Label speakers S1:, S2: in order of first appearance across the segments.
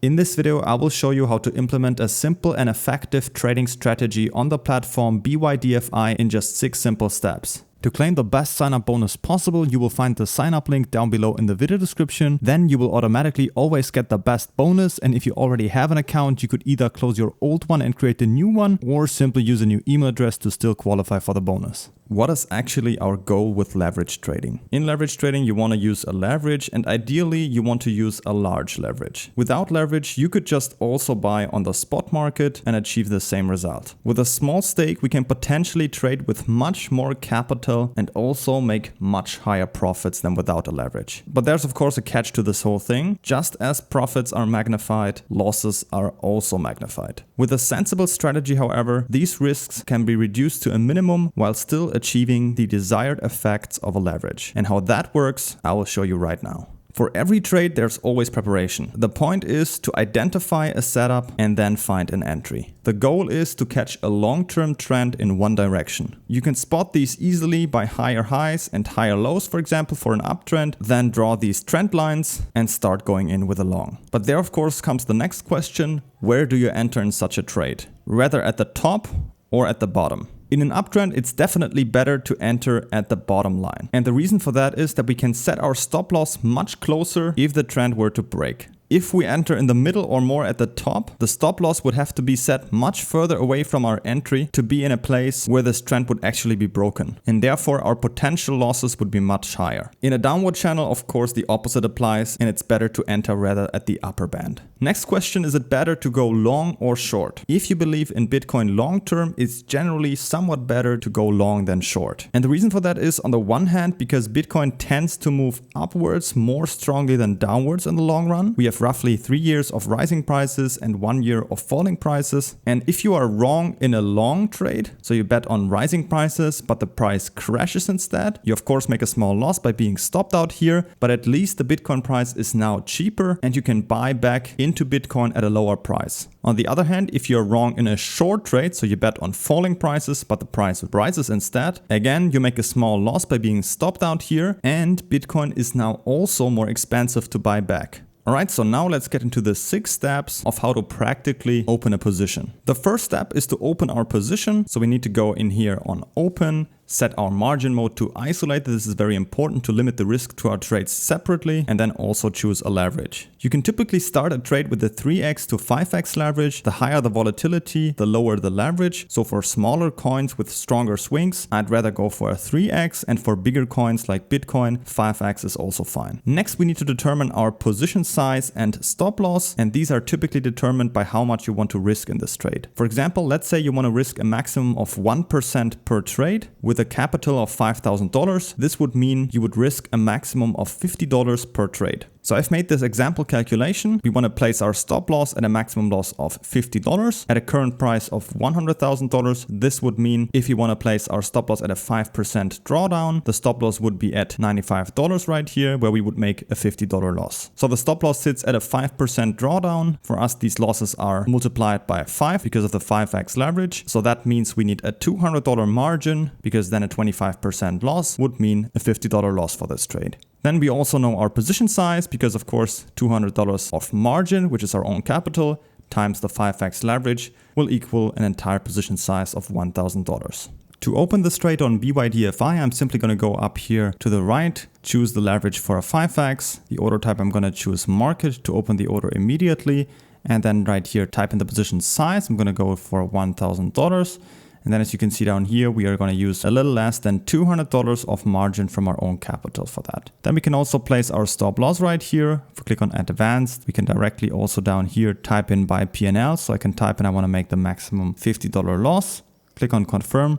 S1: In this video, I will show you how to implement a simple and effective trading strategy on the platform BYDFi in just 6 simple steps. To claim the best sign-up bonus possible, you will find the sign-up link down below in the video description. Then you will automatically always get the best bonus, and if you already have an account, you could either close your old one and create a new one, or simply use a new email address to still qualify for the bonus. What is actually our goal with leverage trading? In leverage trading, you want to use a leverage, and ideally you want to use a large leverage. Without leverage, you could just also buy on the spot market and achieve the same result. With a small stake, we can potentially trade with much more capital and also make much higher profits than without a leverage. But there's of course a catch to this whole thing. Just as profits are magnified, losses are also magnified. With a sensible strategy, however, these risks can be reduced to a minimum while still achieving the desired effects of a leverage. And how that works, I will show you right now. For every trade, there's always preparation. The point is to identify a setup and then find an entry. The goal is to catch a long-term trend in one direction. You can spot these easily by higher highs and higher lows, for example, for an uptrend, then draw these trend lines and start going in with a long. But there, of course, comes the next question: where do you enter in such a trade? Rather at the top or at the bottom? In an uptrend, it's definitely better to enter at the bottom line. And the reason for that is that we can set our stop loss much closer if the trend were to break. If we enter in the middle or more at the top, the stop loss would have to be set much further away from our entry to be in a place where this trend would actually be broken. And therefore our potential losses would be much higher. In a downward channel, of course, the opposite applies, and it's better to enter rather at the upper band. Next question, is it better to go long or short? If you believe in Bitcoin long term, it's generally somewhat better to go long than short. And the reason for that is, on the one hand, because Bitcoin tends to move upwards more strongly than downwards in the long run. We have roughly 3 years of rising prices and 1 year of falling prices. And if you are wrong in a long trade, so you bet on rising prices, but the price crashes instead, you of course make a small loss by being stopped out here, but at least the Bitcoin price is now cheaper and you can buy back into Bitcoin at a lower price. On the other hand, if you're wrong in a short trade, so you bet on falling prices, but the price rises instead, again, you make a small loss by being stopped out here, and Bitcoin is now also more expensive to buy back. Alright, so now let's get into the 6 steps of how to practically open a position. The first step is to open our position. So we need to go in here on open, set our margin mode to isolate. This is very important to limit the risk to our trades separately, and then also choose a leverage. You can typically start a trade with a 3x to 5x leverage. The higher the volatility, the lower the leverage. So for smaller coins with stronger swings, I'd rather go for a 3x, and for bigger coins like Bitcoin, 5x is also fine. Next, we need to determine our position size and stop loss, and these are typically determined by how much you want to risk in this trade. For example, let's say you want to risk a maximum of 1% per trade with a capital of $5,000. This would mean you would risk a maximum of $50 per trade. So I've made this example calculation. We want to place our stop loss at a maximum loss of $50 at a current price of $100,000. This would mean if you want to place our stop loss at a 5% drawdown, the stop loss would be at $95 right here, where we would make a $50 loss. So the stop loss sits at a 5% drawdown. For us, these losses are multiplied by 5 because of the 5x leverage. So that means we need a $200 margin, because then a 25% loss would mean a $50 loss for this trade. Then we also know our position size, because of course $200 of margin, which is our own capital, times the 5x leverage will equal an entire position size of $1,000. To open this trade on BYDFi, I'm simply going to go up here to the right, choose the leverage for a 5x. The order type, I'm going to choose market to open the order immediately. And then right here, type in the position size. I'm going to go for $1,000. And then as you can see down here, we are going to use a little less than $200 of margin from our own capital for that. Then we can also place our stop loss right here. If we click on advanced, we can directly also down here type in by P&L. So I can type in I want to make the maximum $50 loss. Click on confirm.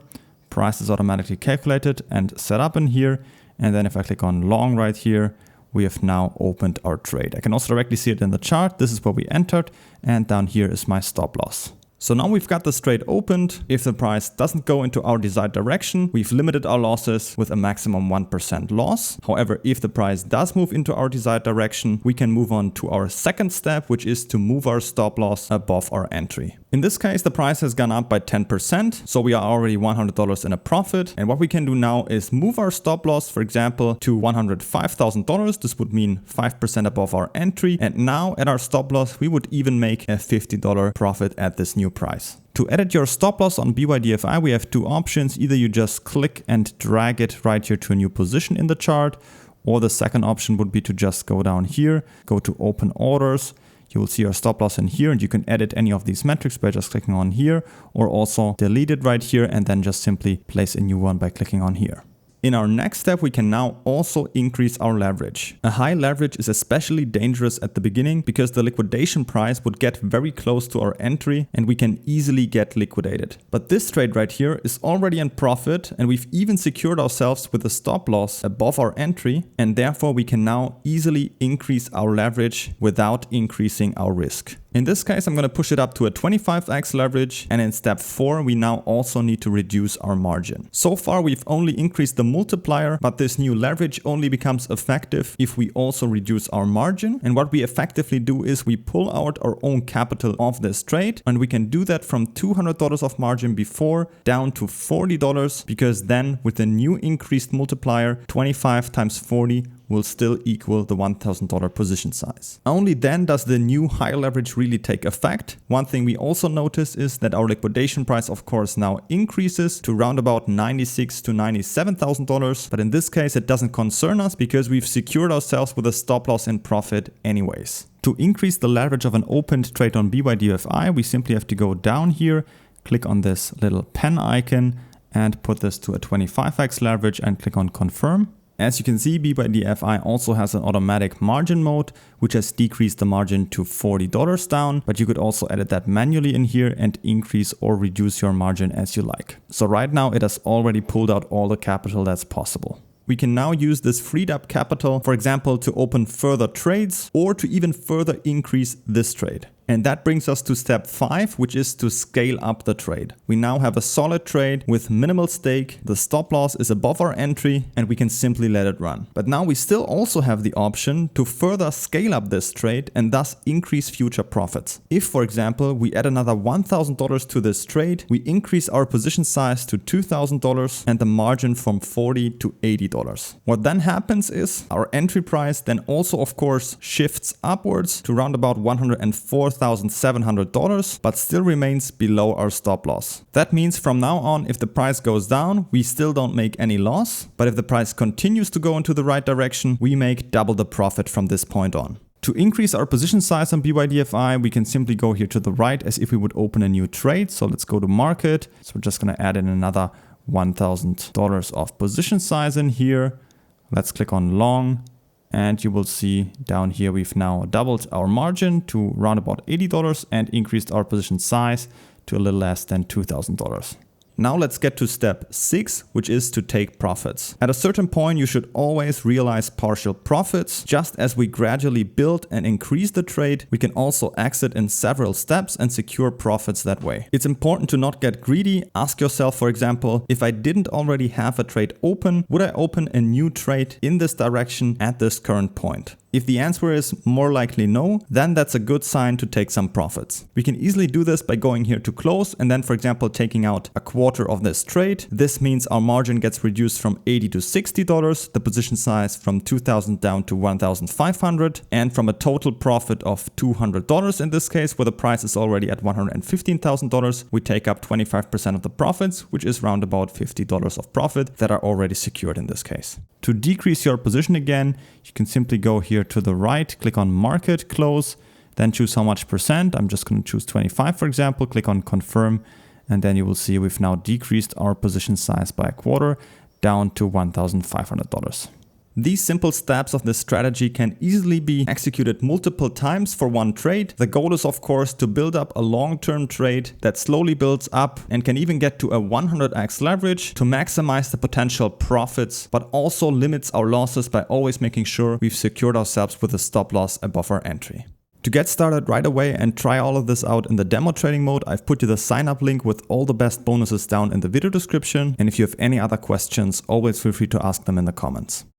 S1: Price is automatically calculated and set up in here. And then if I click on long right here, we have now opened our trade. I can also directly see it in the chart. This is where we entered, and down here is my stop loss. So now we've got this trade opened. If the price doesn't go into our desired direction, we've limited our losses with a maximum 1% loss. However, if the price does move into our desired direction, we can move on to our second step, which is to move our stop loss above our entry. In this case, the price has gone up by 10%, so we are already $100 in a profit. And what we can do now is move our stop loss, for example, to $105,000. This would mean 5% above our entry. And now at our stop loss, we would even make a $50 profit at this new price. To edit your stop loss on BYDFi, we have two options. Either you just click and drag it right here to a new position in the chart, or the second option would be to just go down here, go to open orders. You will see your stop loss in here, and you can edit any of these metrics by just clicking on here, or also delete it right here and then just simply place a new one by clicking on here. In our next step, we can now also increase our leverage. A high leverage is especially dangerous at the beginning because the liquidation price would get very close to our entry and we can easily get liquidated. But this trade right here is already in profit, and we've even secured ourselves with a stop loss above our entry, and therefore we can now easily increase our leverage without increasing our risk. In this case, I'm going to push it up to a 25x leverage, and in step 4, we now also need to reduce our margin. So far, we've only increased the multiplier, but this new leverage only becomes effective if we also reduce our margin. And what we effectively do is we pull out our own capital of this trade, and we can do that from $200 of margin before down to $40, because then with the new increased multiplier, 25 times 40 will still equal the $1,000 position size. Only then does the new high leverage really take effect. One thing we also notice is that our liquidation price, of course, now increases to around about $96,000 to $97,000. But in this case, it doesn't concern us because we've secured ourselves with a stop loss in profit anyways. To increase the leverage of an opened trade on BYDFi, we simply have to go down here, click on this little pen icon and put this to a 25x leverage and click on confirm. As you can see, BYDFi also has an automatic margin mode, which has decreased the margin to $40 down, but you could also edit that manually in here and increase or reduce your margin as you like. So right now it has already pulled out all the capital that's possible. We can now use this freed up capital, for example, to open further trades or to even further increase this trade. And that brings us to step 5, which is to scale up the trade. We now have a solid trade with minimal stake. The stop loss is above our entry and we can simply let it run. But now we still also have the option to further scale up this trade and thus increase future profits. If, for example, we add another $1,000 to this trade, we increase our position size to $2,000 and the margin from $40 to $80. What then happens is our entry price then also, of course, shifts upwards to around about $104,700, but still remains below our stop loss. That means from now on, if the price goes down, we still don't make any loss, but if the price continues to go into the right direction, we make double the profit from this point on. To increase our position size on BYDFi, we can simply go here to the right as if we would open a new trade. So let's go to market. So we're just going to add in another $1,000 of position size in here. Let's click on long. And you will see down here we've now doubled our margin to around about $80 and increased our position size to a little less than $2,000. Now let's get to step 6, which is to take profits. At a certain point, you should always realize partial profits. Just as we gradually build and increase the trade, we can also exit in several steps and secure profits that way. It's important to not get greedy. Ask yourself, for example, if I didn't already have a trade open, would I open a new trade in this direction at this current point? If the answer is more likely no, then that's a good sign to take some profits. We can easily do this by going here to close and then, for example, taking out a quarter of this trade. This means our margin gets reduced from $80 to $60, the position size from $2,000 down to $1,500, and from a total profit of $200 in this case, where the price is already at $115,000, we take up 25% of the profits, which is around about $50 of profit that are already secured in this case. To decrease your position again, you can simply go here to the right, click on market, close, then choose how much percent. I'm just going to choose 25, for example, click on confirm, and then you will see we've now decreased our position size by a quarter down to $1,500. These simple steps of this strategy can easily be executed multiple times for one trade. The goal is, of course, to build up a long-term trade that slowly builds up and can even get to a 100x leverage to maximize the potential profits, but also limits our losses by always making sure we've secured ourselves with a stop loss above our entry. To get started right away and try all of this out in the demo trading mode, I've put you the sign up link with all the best bonuses down in the video description. And if you have any other questions, always feel free to ask them in the comments.